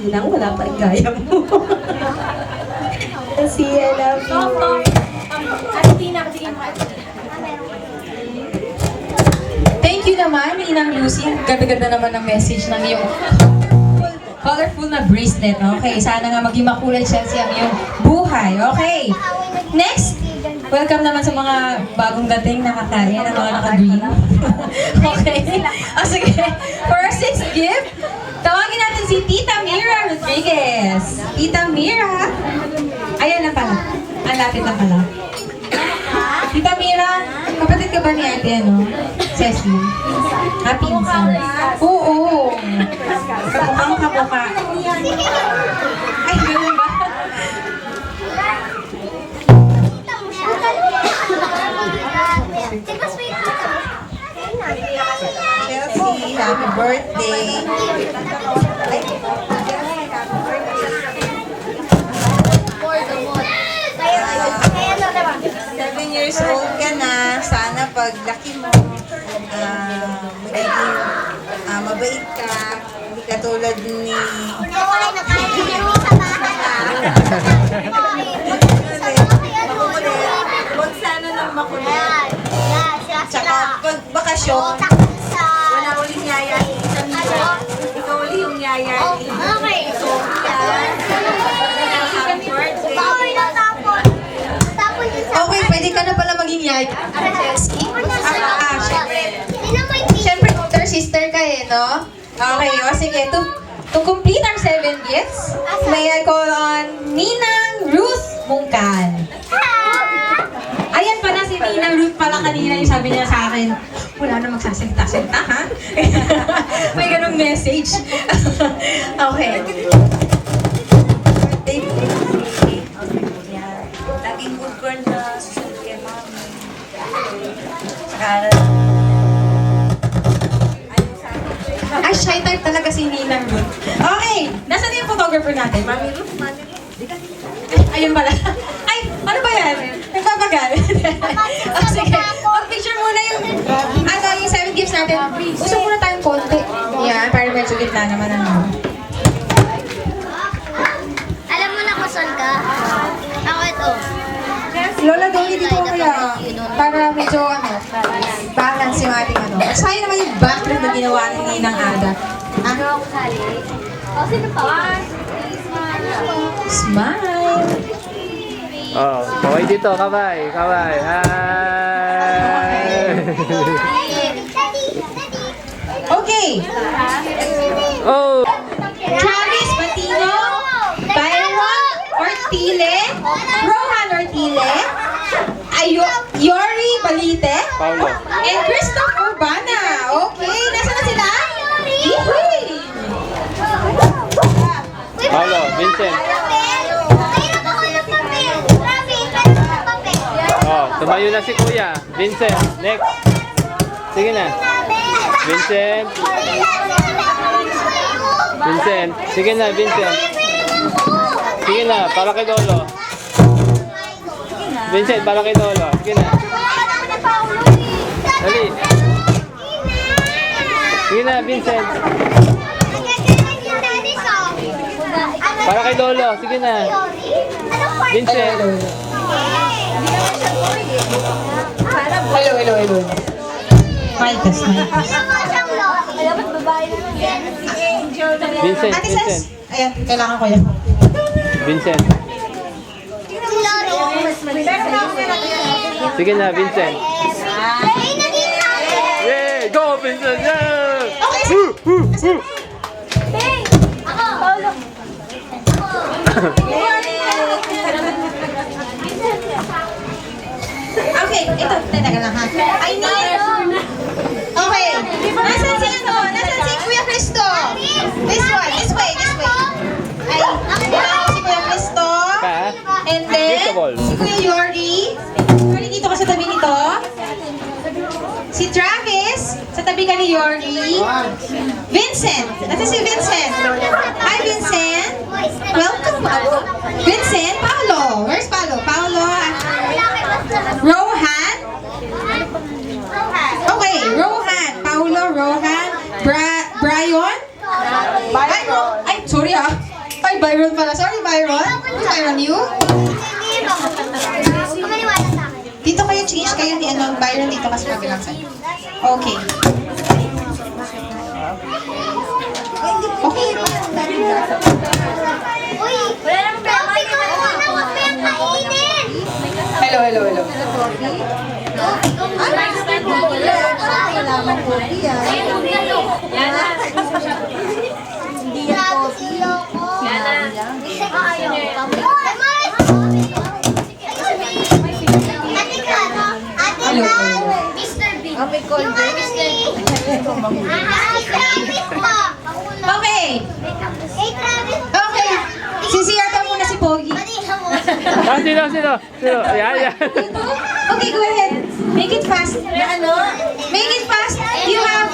ninang, wala pa rin gaya mo. Kasi, I love you. Thank you naman, Ninang Lucy. Ganda-ganda naman ang message ng iyong colorful na bracelet. Okay, sana nga maging makulay Chelsea ang iyong buhay. Okay, next, welcome naman sa mga bagong dating nakakain, ang mga naka-green. Okay, sige. For our sixth gift, tawagin natin si Tita Mira Rodriguez. Tita Mira. Ayan na pala. Ang lapit na pala. Tita Mira, kapatid ka ba ni ate, ano? Cecily? Pinsan. Oo. Kamukhang kamukha. Ay, gano'n ba? Chelsea, happy birthday. Ay, 7 years old ka na. Sana pag laki mo, magiging mabait ka. Hindi ka tulad ni... Makukulit. Huwag sana nang makulit. Tsaka pag bakasyon, wala uling yayain sa Mira. Ikaw uli yung yayain. So, yan. Happy birthday. Okay, pwede ka na pala maging yaya. Chelsea? Syempre. Syempre, older sister ka eh, no? Okay, o sige. To complete our 7 gifts, may I call on Ninang Ruth Mungkan. Ayan pala si Ninang Ruth pala kanina yung sabi niya sa akin, wala na magsasalita-salita, ha? May ganong message. Okay. Laging good girl na susunod kay mami. Ay, shy type talaga si Ninang Ruth. Okay, nasaan yung photographer natin? Mami Ruth, mami Ruth. Ayun pala. Ay, ano ba yan? Nagpapagal. Oh, sige. Mag-picture muna yung, yung 7 gifts natin. Usap muna tayong konti. Yan, para medyo gitna naman ano. Alam mo na kung saan ka? Ako ito. Lola, doon dito kaya. Para medyo balance yung ating ano. Sayang naman yung background na ginawa ni Ninang Ada. Ano ako sali? O, sino pa? Smile. Oh, kaway dito, kaway, kaway. Hi! Okay. Oh! Travis Batino, Byron Ortile, Rohan Ortile, Yori Balite, Paulo. and Christoph Urbana. Okay, nasa na sila? Yee! Paulo, Vincent. Oh, tumayo na si Kuya. Vincent, next. Sige na. Vincent. Vincent. Sige na, Vincent. Sige na, para kay Lolo. Vincent, para kay Lolo. Sige na. Dali. Sige na, Vincent. Para kay Lolo. Sige na. Vincent. Hello. Maitas. Vincent, Ate Vincent. Ses, ayan, kailangan ko yan. Vincent. Sige na, Vincent. Yay! Go, Vincent! Yeah! Okay, Okay, ito, teka lang ha. I need... Okay, nasan si Kuya Cristo? This one, this way. Ay, kailangan ko si Kuya Cristo. Ka? And then, Visible. si Kuya Yori. Yori, dito ka sa tabi nito. Si Travis, sa tabi ka ni Yori. Vincent, nasa si Vincent. Hi, Vincent. Welcome. Vincent, Paolo. Where's Paolo? Paolo. Rohan. Okay, Rohan. Paolo, Rohan. Brian. Ay, sorry ah. Byron pala. Sorry, Byron. Who's Byron? You? Maniwala sa akin. Dito kayo, change kayo ni ano, Byron dito kasi mabilang sa'yo. Okay. Okay. Uy! Wala namang problema. Huwag mo yung kainin! Hello, hello, hello. Kailangan ko yan. Hindi yan coffee. Hello, hello. Mr. Bean. May cold drink. Okay. Okay. Sisiyata muna si Pogi. Ah, sino? Ayan. Okay, go ahead. Make it fast. Ano? Make it fast. You have